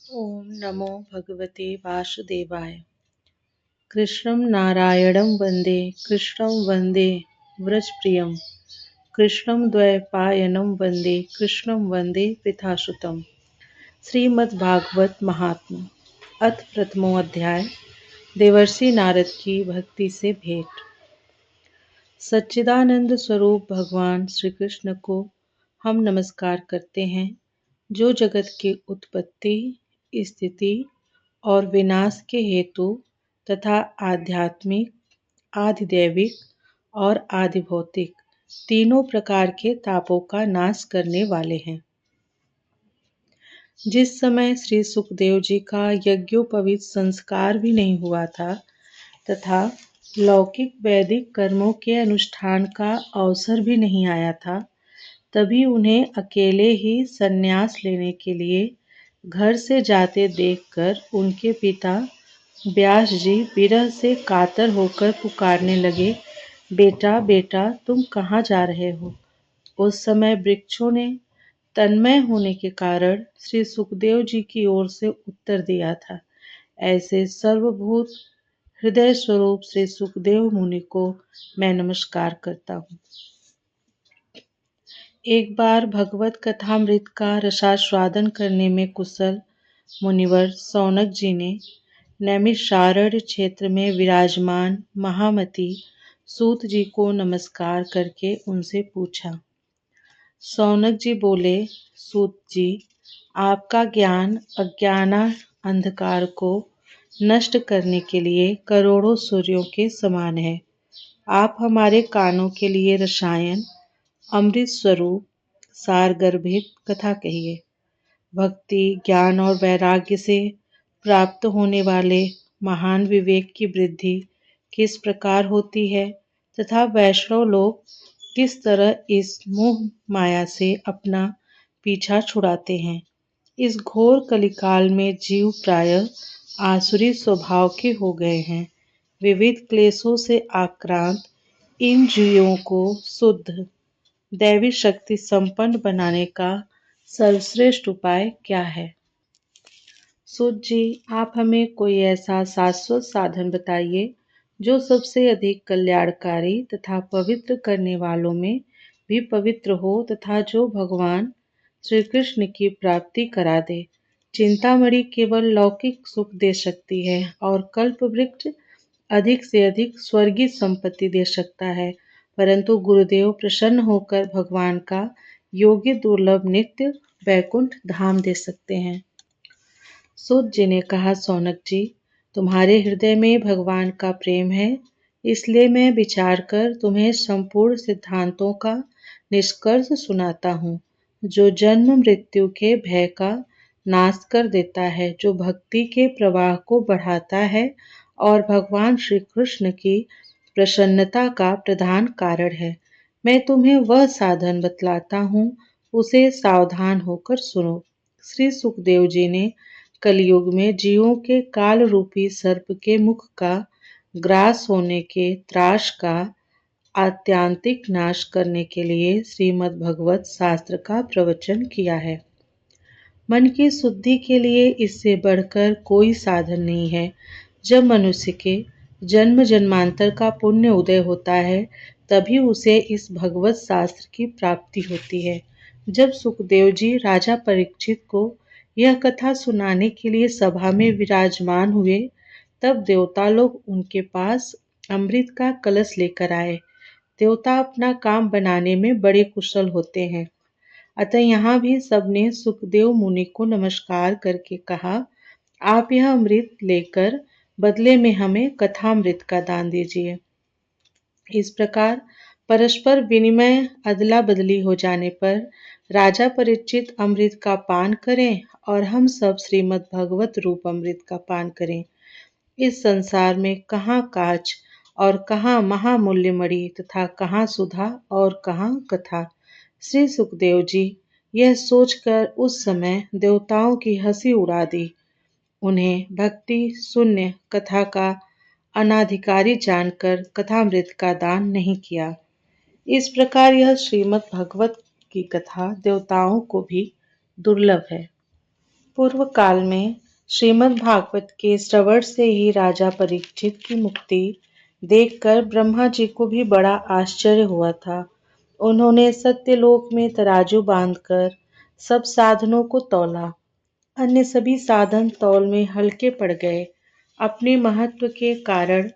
ओम नमो भगवते वासुदेवाय। कृष्णं नारायणं वन्दे कृष्णं वन्दे व्रजप्रियं कृष्णं द्वैपायनं वन्दे कृष्णं वन्दे पितासुतम्। श्रीमद्भागवत महात्म्य अथ प्रथमो अध्याय। देवर्षि नारद की भक्ति से भेंट। सच्चिदानंद स्वरूप भगवान श्री कृष्ण को हम नमस्कार करते हैं, जो जगत की उत्पत्ति, स्थिति और विनाश के हेतु तथा आध्यात्मिक, आधिदैविक और आधिभौतिक तीनों प्रकार के तापों का नाश करने वाले हैं। जिस समय श्री सुखदेव जी का यज्ञोपवीत संस्कार भी नहीं हुआ था तथा लौकिक वैदिक कर्मों के अनुष्ठान का अवसर भी नहीं आया था, तभी उन्हें अकेले ही संन्यास लेने के लिए घर से जाते देखकर उनके पिता व्यास जी विरह से कातर होकर पुकारने लगे, बेटा बेटा तुम कहाँ जा रहे हो। उस समय वृक्षों ने तन्मय होने के कारण श्री सुखदेव जी की ओर से उत्तर दिया था, ऐसे सर्वभूत हृदय स्वरूप श्री सुखदेव मुनि को मैं नमस्कार करता हूँ। एक बार भगवत कथामृत का रसास्वादन करने में कुशल मुनिवर सौनक जी ने नैमिषारण्य क्षेत्र में विराजमान महामती सूत जी को नमस्कार करके उनसे पूछा। सौनक जी बोले, सूत जी, आपका ज्ञान अज्ञान अंधकार को नष्ट करने के लिए करोड़ों सूर्यों के समान है। आप हमारे कानों के लिए रसायन अमृत स्वरूप सारगर्भित कथा कहिए। भक्ति, ज्ञान और वैराग्य से प्राप्त होने वाले महान विवेक की वृद्धि किस प्रकार होती है तथा वैष्णव लोग किस तरह इस मोह माया से अपना पीछा छुड़ाते हैं। इस घोर कलिकाल में जीव प्रायः आसुरी स्वभाव के हो गए हैं। विविध क्लेशों से आक्रांत इन जीवों को शुद्ध दैवी शक्ति संपन्न बनाने का सर्वश्रेष्ठ उपाय क्या है। सूत जी, आप हमें कोई ऐसा शाश्वत साधन बताइए जो सबसे अधिक कल्याणकारी तथा पवित्र करने वालों में भी पवित्र हो तथा जो भगवान श्री कृष्ण की प्राप्ति करा दे। चिंतामणि केवल लौकिक सुख दे सकती है और कल्प वृक्ष अधिक से अधिक स्वर्गीय संपत्ति दे सकता है, परंतु गुरुदेव प्रसन्न होकर भगवान का योग्य दुर्लभ नित्य वैकुंठ धाम दे सकते हैं। सूत जी ने कहा, सौनक जी, तुम्हारे हृदय में भगवान का प्रेम है, इसलिए मैं विचार कर तुम्हें संपूर्ण सिद्धांतों का निष्कर्ष सुनाता हूँ, जो जन्म मृत्यु के भय का नाश कर देता है, जो भक्ति के प्रवाह को बढ़ाता है और भगवान श्री कृष्ण की प्रसन्नता का प्रधान कारण है। मैं तुम्हें वह साधन बतलाता हूँ, उसे सावधान होकर सुनो। श्री सुखदेव जी ने कलयुग में जीवों के काल रूपी सर्प के मुख का ग्रास होने के त्रास का आत्यांतिक नाश करने के लिए श्रीमद् भगवत शास्त्र का प्रवचन किया है। मन की शुद्धि के लिए इससे बढ़कर कोई साधन नहीं है। जब मनुष्य के जन्म जन्मांतर का पुण्य उदय होता है, तभी उसे इस भगवत शास्त्र की प्राप्ति होती है। जब सुखदेव जी राजा परीक्षित को यह कथा सुनाने के लिए सभा में विराजमान हुए, तब देवता लोग उनके पास अमृत का कलश लेकर आए। देवता अपना काम बनाने में बड़े कुशल होते हैं, अतः यहाँ भी सबने सुखदेव मुनि को नमस्कार करके कहा, आप यह अमृत लेकर बदले में हमें कथामृत का दान दीजिए। इस प्रकार परस्पर विनिमय अदला बदली हो जाने पर राजा परीक्षित अमृत का पान करें और हम सब श्रीमद् भगवत रूप अमृत का पान करें। इस संसार में कहाँ काच और कहाँ महामूल्य मणि तथा कहाँ सुधा और कहाँ कथा। श्री सुखदेव जी यह सोचकर उस समय देवताओं की हंसी उड़ा दी। उन्हें भक्ति शून्य कथा का अनाधिकारी जानकर कथामृत का दान नहीं किया। इस प्रकार यह श्रीमद् भगवत की कथा देवताओं को भी दुर्लभ है। पूर्व काल में श्रीमद् भागवत के श्रवण से ही राजा परीक्षित की मुक्ति देखकर ब्रह्मा जी को भी बड़ा आश्चर्य हुआ था। उन्होंने सत्यलोक में तराजू बांधकर सब साधनों को तौला। अन्य सभी साधन तौल में हल्के पड़ गए। अपने महत्व के कारण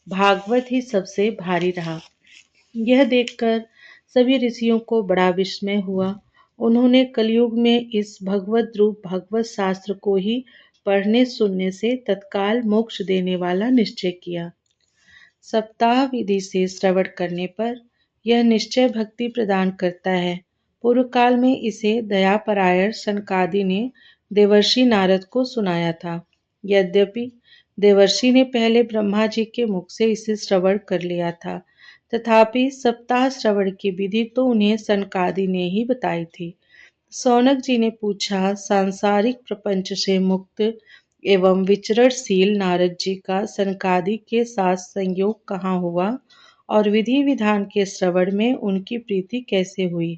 भागवत ही सबसे भारी रहा। यह देखकर सभी ऋषियों को बड़ा विस्मय हुआ। उन्होंने कलयुग में इस भगवत रूप भगवत शास्त्र को ही पढ़ने सुनने से तत्काल मोक्ष देने वाला निश्चय किया। सप्ताह विधि से श्रवण करने पर यह निश्चय भक्ति प्रदान करता है। पूर्व काल में इसे दयापरायण सनकादि ने देवर्षि नारद को सुनाया था। यद्यपि देवर्षि ने पहले ब्रह्मा जी के मुख से इसे श्रवण कर लिया था, तथापि सप्ताह श्रवण की विधि तो उन्हें सनकादि ने ही बताई थी। सौनक जी ने पूछा, सांसारिक प्रपंच से मुक्त एवं विचरणशील नारद जी का सनकादि के साथ संयोग कहाँ हुआ और विधि विधान के श्रवण में उनकी प्रीति कैसे हुई।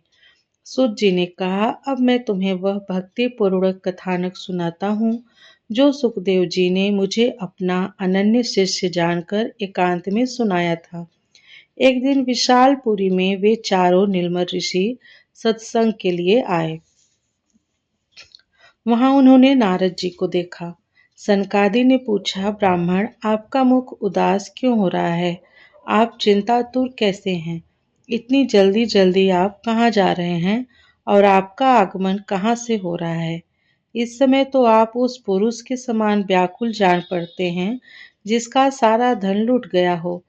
सूत जी ने कहा, अब मैं तुम्हें वह भक्ति पूर्वक कथानक सुनाता हूँ जो सुखदेव जी ने मुझे अपना अनन्य शिष्य जानकर एकांत में सुनाया था। एक दिन विशालपुरी में वे चारों नीलमर ऋषि सत्संग के लिए आए। वहां उन्होंने नारद जी को देखा। सनकादि ने पूछा, ब्राह्मण, आपका मुख उदास क्यों हो रहा है? आप चिंतातुर कैसे हैं? इतनी जल्दी जल्दी आप कहाँ जा रहे हैं और आपका आगमन कहाँ से हो रहा है? इस समय तो आप उस पुरुष के समान व्याकुल जान पड़ते हैं जिसका सारा धन लुट गया हो।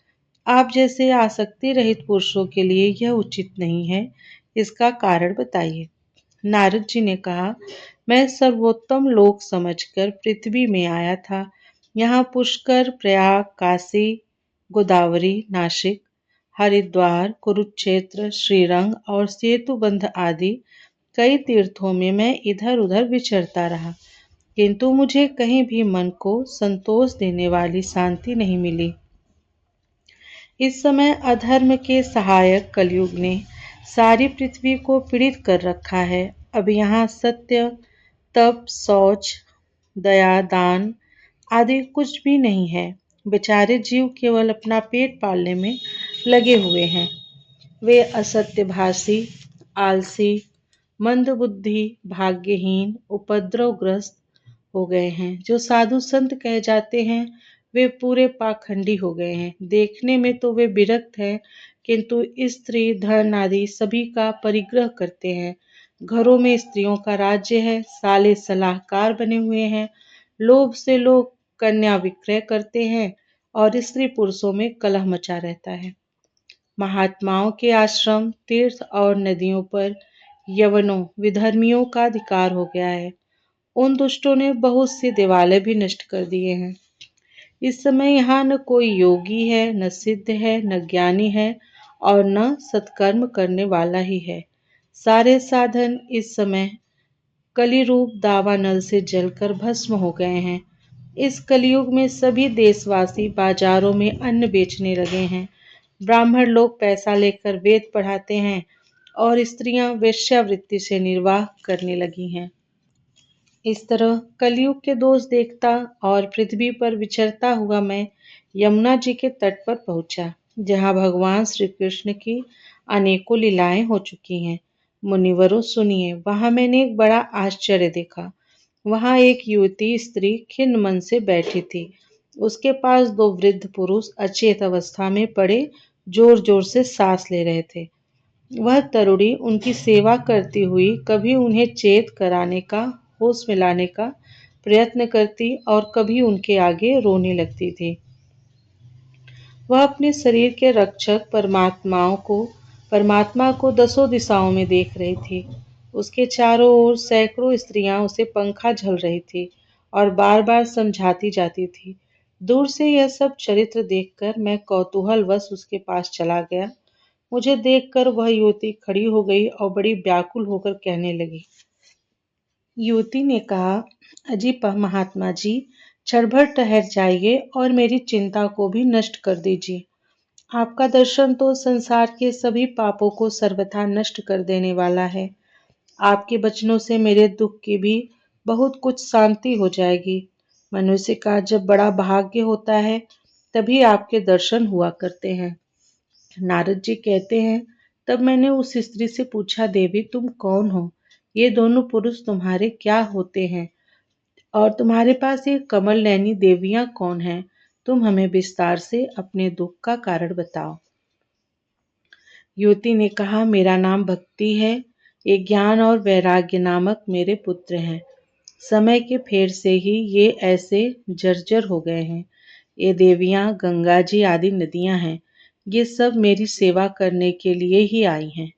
आप जैसे आसक्ति रहित पुरुषों के लिए यह उचित नहीं है। इसका कारण बताइए। नारद जी ने कहा, मैं सर्वोत्तम लोक समझकर पृथ्वी में आया था। यहाँ पुष्कर, प्रयाग, काशी, गोदावरी, नासिक, हरिद्वार, कुरुक्षेत्र, श्रीरंग और सेतुबंध आदि कई तीर्थों में मैं इधर उधर विचरता रहा, किंतु मुझे कहीं भी मन को संतोष देने वाली शांति नहीं मिली। इस समय अधर्म के सहायक कलयुग ने सारी पृथ्वी को पीड़ित कर रखा है। अब यहाँ सत्य, तप, शौच, दया, दान आदि कुछ भी नहीं है। बेचारे जीव केवल अपना पेट पालने में लगे हुए हैं। वे असत्यभाषी, आलसी, मंदबुद्धि, भाग्यहीन, उपद्रवग्रस्त हो गए हैं। जो साधु संत कहे जाते हैं वे पूरे पाखंडी हो गए हैं। देखने में तो वे विरक्त हैं, किंतु स्त्री, धन आदि सभी का परिग्रह करते हैं। घरों में स्त्रियों का राज्य है। साले सलाहकार बने हुए हैं। लोभ से लोग कन्या विक्रय करते हैं और स्त्री पुरुषों में कलह मचा रहता है। महात्माओं के आश्रम, तीर्थ और नदियों पर यवनों, विधर्मियों का अधिकार हो गया है। उन दुष्टों ने बहुत से देवालय भी नष्ट कर दिए हैं। इस समय यहाँ न कोई योगी है, न सिद्ध है, न ज्ञानी है और न सत्कर्म करने वाला ही है। सारे साधन इस समय कली रूप दावानल से जलकर भस्म हो गए हैं। इस कलयुग में सभी देशवासी बाजारों में अन्न बेचने लगे हैं। ब्राह्मण लोग पैसा लेकर वेद पढ़ाते हैं और स्त्रियां वेश्यावृत्ति से निर्वाह करने लगी हैं। इस तरह कलयुग के दोष देखता और पृथ्वी पर विचरता हुआ मैं यमुना जी के तट पर पहुंचा, जहां भगवान श्री कृष्ण की अनेकों लीलाएं हो चुकी हैं। मुनिवरों सुनिए, वहां मैंने एक बड़ा आश्चर्य देखा। वहां एक युवती स्त्री खिन्न मन से बैठी थी। उसके पास दो वृद्ध पुरुष अचेत अवस्था में पड़े जोर जोर से सांस ले रहे थे। वह तरुणी उनकी सेवा करती हुई कभी उन्हें चेत कराने का, होश में लाने का प्रयत्न करती और कभी उनके आगे रोने लगती थी। वह अपने शरीर के रक्षक परमात्मा को दसों दिशाओं में देख रही थी। उसके चारों ओर सैकड़ों स्त्रियां उसे पंखा झल रही थी और बार बार समझाती जाती थी। दूर से यह सब चरित्र देखकर मैं कौतूहलवश उसके पास चला गया। मुझे देखकर वह युवती खड़ी हो गई और बड़ी व्याकुल होकर कहने लगी। युवती ने कहा, अजी महात्मा जी, क्षण भर ठहर जाइए और मेरी चिंता को भी नष्ट कर दीजिए। आपका दर्शन तो संसार के सभी पापों को सर्वथा नष्ट कर देने वाला है। आपके वचनों से मेरे दुख की भी बहुत कुछ शांति हो जाएगी। मनुष्य का जब बड़ा भाग्य होता है तभी आपके दर्शन हुआ करते हैं। नारद जी कहते हैं, तब मैंने उस स्त्री से पूछा, देवी तुम कौन हो? ये दोनों पुरुष तुम्हारे क्या होते हैं? और तुम्हारे पास ये कमल नैनी देवियां कौन हैं? तुम हमें विस्तार से अपने दुख का कारण बताओ। युवती ने कहा, मेरा नाम भक्ति है। ये ज्ञान और वैराग्य नामक मेरे पुत्र हैं। समय के फेर से ही ये ऐसे जर्जर हो गए हैं। ये देवियां गंगा जी आदि नदियां हैं। ये सब मेरी सेवा करने के लिए ही आई हैं।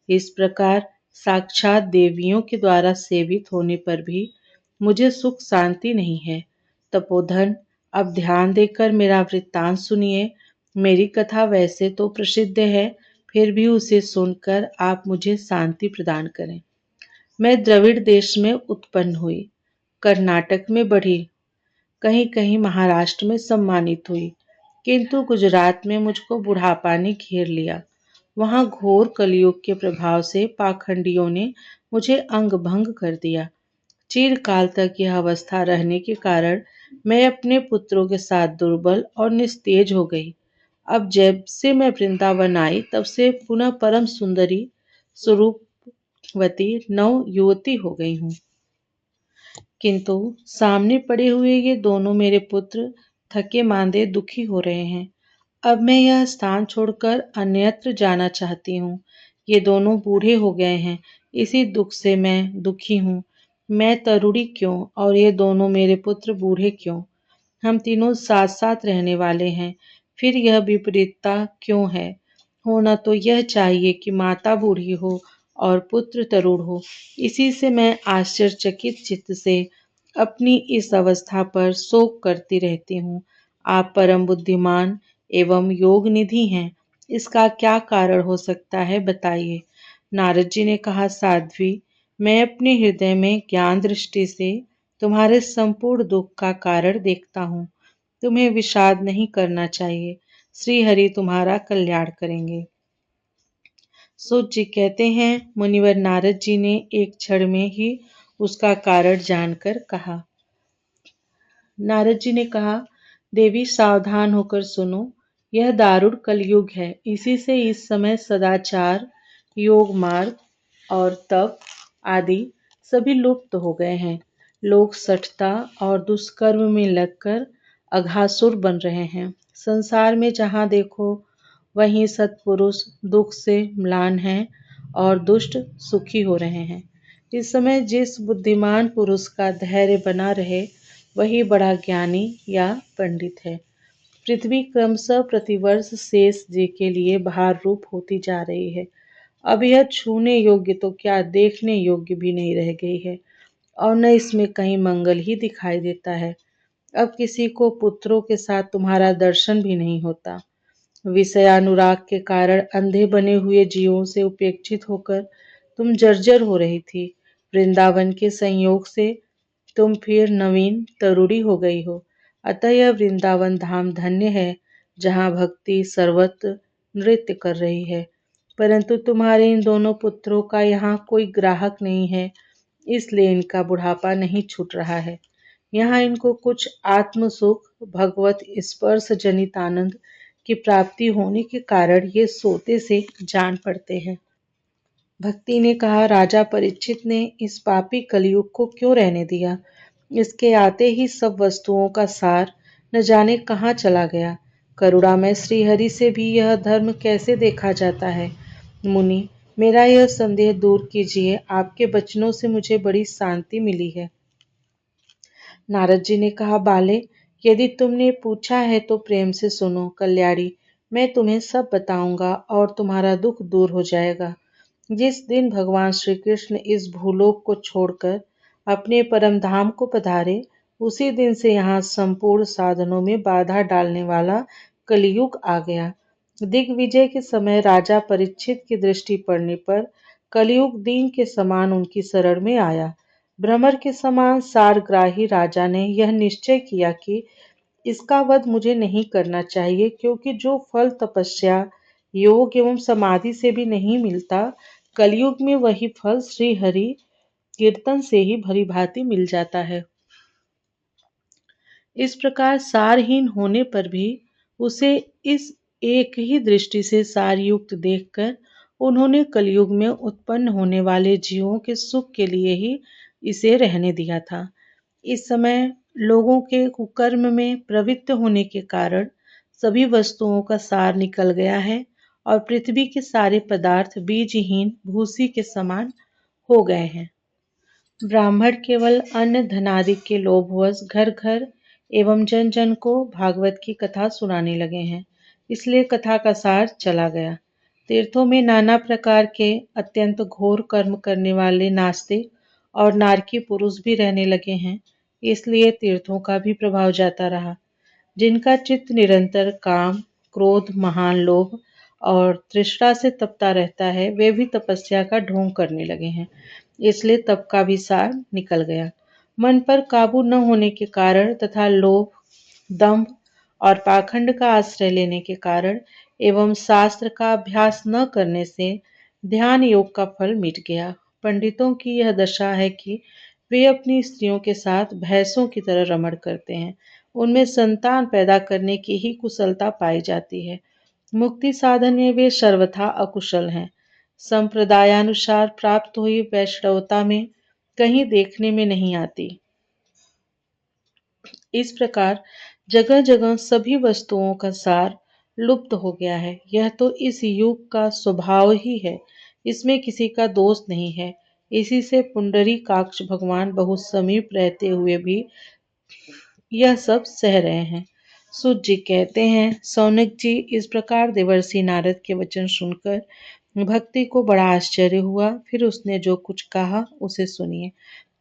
इस प्रकार साक्षात देवियों के द्वारा सेवित होने पर भी मुझे सुख शांति नहीं है। तपोधन, अब ध्यान देकर मेरा वृत्तांत सुनिए। मेरी कथा वैसे तो प्रसिद्ध है, फिर भी उसे सुनकर आप मुझे शांति प्रदान करें। मैं द्रविड़ देश में उत्पन्न हुई, कर्नाटक में बढ़ी, कहीं कहीं महाराष्ट्र में सम्मानित हुई, किंतु गुजरात में मुझको बुढ़ापा ने घेर लिया। वहां घोर कलयुग के प्रभाव से पाखंडियों ने मुझे अंग भंग कर दिया। चिरकाल तक यह अवस्था रहने के कारण मैं अपने पुत्रों के साथ दुर्बल और निस्तेज हो गई। अब जब से मैं वृंदावन आई तब से पुनः परम सुंदरी स्वरूपवती नव युवती हो गई हूँ। किंतु सामने पड़े हुए ये दोनों मेरे पुत्र थके मांदे दुखी हो रहे हैं। अब मैं यह स्थान छोड़कर अन्यत्र जाना चाहती हूँ। ये दोनों बूढ़े हो गए हैं, इसी दुख से मैं दुखी हूँ। मैं तरुणी क्यों और ये दोनों मेरे पुत्र बूढ़े क्यों? हम तीनों साथ साथ रहने वाले हैं, फिर यह विपरीतता क्यों है? होना तो यह चाहिए कि माता बूढ़ी हो और पुत्र तरुण हो। इसी से मैं आश्चर्यचकित चित्त से अपनी इस अवस्था पर शोक करती रहती हूँ। आप परम बुद्धिमान एवं योग निधि हैं, इसका क्या कारण हो सकता है, बताइए। नारद जी ने कहा, साध्वी, मैं अपने हृदय में ज्ञान दृष्टि से तुम्हारे संपूर्ण दुख का कारण देखता हूँ। तुम्हें विषाद नहीं करना चाहिए। श्री हरि तुम्हारा कल्याण करेंगे। सूत जी कहते हैं, मुनिवर नारद जी ने एक क्षण में ही उसका कारण जानकर कहा। नारद जी ने कहा, देवी सावधान होकर सुनो, यह दारुण कलयुग है। इसी से इस समय सदाचार, योग मार्ग और तप आदि सभी लुप्त हो गए हैं। लोग सठता और दुष्कर्म में लगकर अघासुर बन रहे हैं। संसार में जहाँ देखो वहीं सत्पुरुष दुख से म्लान हैं और दुष्ट सुखी हो रहे हैं। इस समय जिस बुद्धिमान पुरुष का धैर्य बना रहे वही बड़ा ज्ञानी या पंडित है। पृथ्वी क्रमशः प्रतिवर्ष शेष जी के लिए भार रूप होती जा रही है। अब यह छूने योग्य तो क्या, देखने योग्य भी नहीं रह गई है और न इसमें कहीं मंगल ही दिखाई देता है। अब किसी को पुत्रों के साथ तुम्हारा दर्शन भी नहीं होता। विषयानुराग के कारण अंधे बने हुए जीवों से उपेक्षित होकर तुम जर्जर हो रही थी। वृंदावन के संयोग से तुम फिर नवीन तरुणी हो गई हो। अतः यह वृंदावन धाम धन्य है, जहाँ भक्ति सर्वत्र नृत्य कर रही है। परंतु तुम्हारे इन दोनों पुत्रों का यहाँ कोई ग्राहक नहीं है, इसलिए इनका बुढ़ापा नहीं छूट रहा है। यहाँ इनको कुछ आत्म सुख, भगवत स्पर्श जनित आनंद की प्राप्ति होने के कारण ये सोते से जान पड़ते हैं। भक्ति ने कहा, राजा परीक्षित ने इस पापी कलयुग को क्यों रहने दिया? इसके आते ही सब वस्तुओं का सार न जाने कहाँ चला गया। करुणामय श्रीहरि से भी यह धर्म कैसे देखा जाता है? मुनि, मेरा यह संदेह दूर कीजिए। आपके वचनों से मुझे बड़ी शांति मिली है। नारद जी ने कहा, बाले, यदि तुमने पूछा है तो प्रेम से सुनो। कल्याणी, मैं तुम्हें सब बताऊंगा और तुम्हारा दुख दूर हो जाएगा। जिस दिन भगवान श्री कृष्ण इस भूलोक को छोड़कर अपने परम धाम को पधारे, उसी दिन से यहाँ संपूर्ण साधनों में बाधा डालने वाला कलयुग आ गया। दिग्विजय के समय राजा परीक्षित की दृष्टि पड़ने पर कलयुग दीन के समान उनकी शरण में आया। भ्रमर के समान सारग्राही राजा ने यह निश्चय किया कि इसका वध मुझे नहीं करना चाहिए, क्योंकि जो फल तपस्या, योग एवं समाधि से भी नहीं मिलता, कलयुग में वही फल श्री हरि कीर्तन से ही भली भांति मिल जाता है। इस प्रकार सारहीन होने पर भी उसे इस एक ही दृष्टि से सारयुक्त देखकर उन्होंने कलयुग में उत्पन्न होने वाले जीवों के सुख के लिए ही इसे रहने दिया था। इस समय लोगों के कुकर्म में प्रवृत्त होने के कारण सभी वस्तुओं का सार निकल गया है और पृथ्वी के सारे पदार्थ बीजहीन भूसी के समान हो गए हैं। ब्राह्मण केवल अन्न धनादि के लोभवश घर घर एवं जन जन को भागवत की कथा सुनाने लगे हैं, इसलिए कथा का सार चला गया। तीर्थों में नाना प्रकार के अत्यंत घोर कर्म करने वाले नास्तिक और नारकी पुरुष भी रहने लगे हैं, इसलिए तीर्थों का भी प्रभाव जाता रहा। जिनका चित्त निरंतर काम, क्रोध, महान लोभ और तृष्णा से तपता रहता है, वे भी तपस्या का ढोंग करने लगे हैं, इसलिए तप का भी सार निकल गया। मन पर काबू न होने के कारण तथा लोभ, दंभ और पाखंड का आश्रय लेने के कारण एवं शास्त्र का अभ्यास न करने से ध्यान योग का फल मिट गया। पंडितों की यह दशा है कि वे अपनी स्त्रियों के साथ भैंसों की तरह रमण करते हैं। उनमें संतान पैदा करने की ही कुशलता पाई जाती है। मुक्ति साधन में वे सर्वथा अकुशल हैं। संप्रदायानुसार प्राप्त हुई वैष्णवता में कहीं देखने में नहीं आती। इस प्रकार जगह जगह सभी वस्तुओं का सार लुप्त हो गया है। यह तो इस युग का स्वभाव ही है, इसमें किसी का दोष नहीं है। इसी से पुंडरीकाक्ष भगवान बहुत समीप रहते हुए भी यह सब सह रहे हैं। सूत जी कहते हैं, सौनक जी, इस प्रकार देवर्षि नारद के वचन सुनकर भक्ति को बड़ा आश्चर्य हुआ। फिर उसने जो कुछ कहा उसे सुनिए।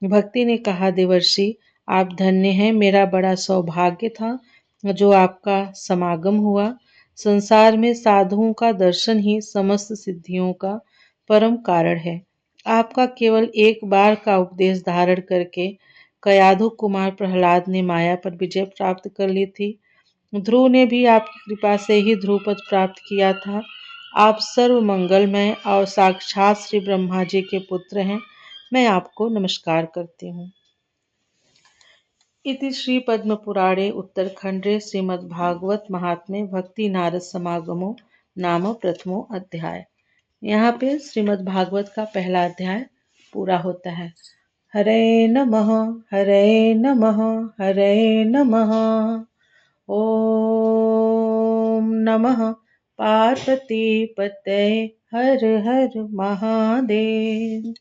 भक्ति ने कहा, देवर्षि, आप धन्य हैं। मेरा बड़ा सौभाग्य था जो आपका समागम हुआ। संसार में साधुओं का दर्शन ही समस्त सिद्धियों का परम कारण है। आपका केवल एक बार का उपदेश धारण करके कयाधु कुमार प्रहलाद ने माया पर विजय प्राप्त कर ली थी। ध्रुव ने भी आपकी कृपा से ही ध्रुवपद प्राप्त किया था। आप सर्व मंगलमय और साक्षात श्री ब्रह्मा जी के पुत्र हैं। मैं आपको नमस्कार करती हूँ। इति श्री पद्म पुराणे उत्तरखंडे श्रीमद्भागवत महात्म्ये भक्ति नारद समागमो नाम प्रथमो अध्याय। यहाँ पे श्रीमद्भागवत का पहला अध्याय पूरा होता है। हरे नमः, हरे नमः, हरे नमः। ओम नमः पार्वती पतये, हर हर महादेव।